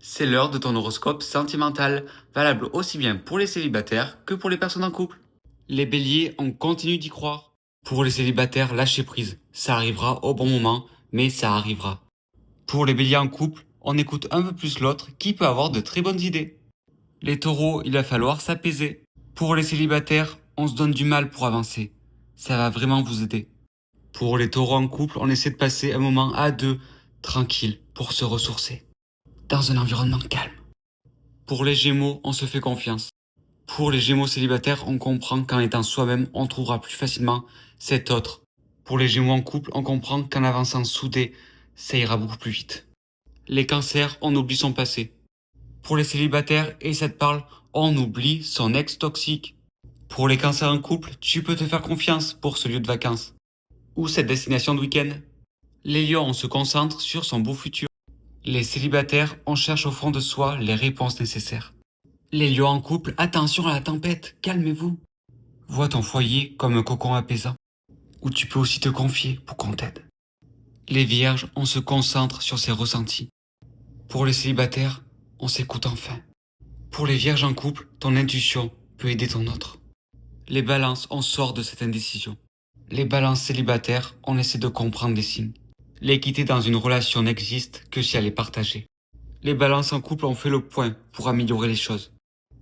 C'est l'heure de ton horoscope sentimental, valable aussi bien pour les célibataires que pour les personnes en couple. Les béliers, on continue d'y croire. Pour les célibataires, lâchez prise. Ça arrivera au bon moment, mais ça arrivera. Pour les béliers en couple, on écoute un peu plus l'autre qui peut avoir de très bonnes idées. Les taureaux, il va falloir s'apaiser. Pour les célibataires, on se donne du mal pour avancer. Ça va vraiment vous aider. Pour les taureaux en couple, on essaie de passer un moment à deux, tranquille, pour se ressourcer. Dans un environnement calme. Pour les Gémeaux, on se fait confiance. Pour les Gémeaux célibataires, on comprend qu'en étant soi-même, on trouvera plus facilement cet autre. Pour les Gémeaux en couple, on comprend qu'en avançant soudés, ça ira beaucoup plus vite. Les Cancers, on oublie son passé. Pour les célibataires, et ça te parle, on oublie son ex toxique. Pour les Cancers en couple, tu peux te faire confiance pour ce lieu de vacances. Ou cette destination de week-end. Les Lions, on se concentre sur son beau futur. Les célibataires, on cherche au fond de soi les réponses nécessaires. Les lions en couple, attention à la tempête, calmez-vous. Vois ton foyer comme un cocon apaisant, où tu peux aussi te confier pour qu'on t'aide. Les vierges, on se concentre sur ses ressentis. Pour les célibataires, on s'écoute enfin. Pour les vierges en couple, ton intuition peut aider ton autre. Les balances, on sort de cette indécision. Les balances célibataires, on essaie de comprendre les signes. L'équité dans une relation n'existe que si elle est partagée. Les balances en couple ont fait le point pour améliorer les choses.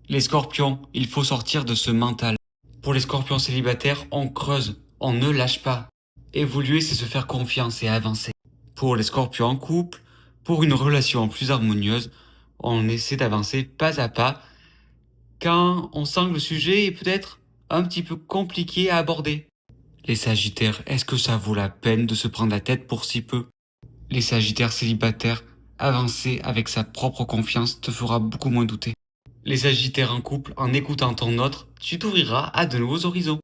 Les scorpions, il faut sortir de ce mental. Pour les scorpions célibataires, on creuse, on ne lâche pas. Évoluer, c'est se faire confiance et avancer. Pour les scorpions en couple, pour une relation plus harmonieuse, on essaie d'avancer pas à pas quand on sent que le sujet est peut-être un petit peu compliqué à aborder. Les sagittaires, est-ce que ça vaut la peine de se prendre la tête pour si peu? Les sagittaires célibataires, avancer avec sa propre confiance te fera beaucoup moins douter. Les sagittaires en couple, en écoutant ton autre, tu t'ouvriras à de nouveaux horizons.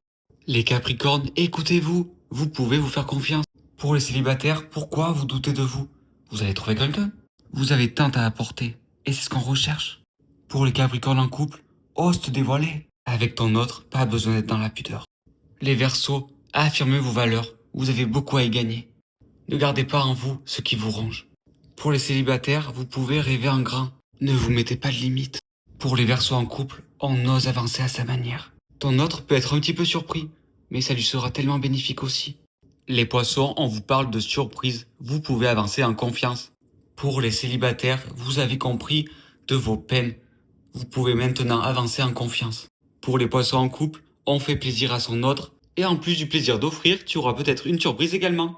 Les capricornes, écoutez-vous, vous pouvez vous faire confiance. Pour les célibataires, pourquoi vous doutez de vous? Vous allez trouver quelqu'un. Vous avez tant à apporter, et c'est ce qu'on recherche. Pour les capricornes en couple, ose te dévoiler. Avec ton autre, pas besoin d'être dans la pudeur. Les verseaux, affirmez vos valeurs, vous avez beaucoup à y gagner. Ne gardez pas en vous ce qui vous ronge. Pour les célibataires, vous pouvez rêver en grand. Ne vous mettez pas de limites. Pour les verseaux en couple, on ose avancer à sa manière. Ton autre peut être un petit peu surpris, mais ça lui sera tellement bénéfique aussi. Les poissons, on vous parle de surprise, vous pouvez avancer en confiance. Pour les célibataires, vous avez compris de vos peines. Vous pouvez maintenant avancer en confiance. Pour les poissons en couple, on fait plaisir à son autre, et en plus du plaisir d'offrir, tu auras peut-être une surprise également.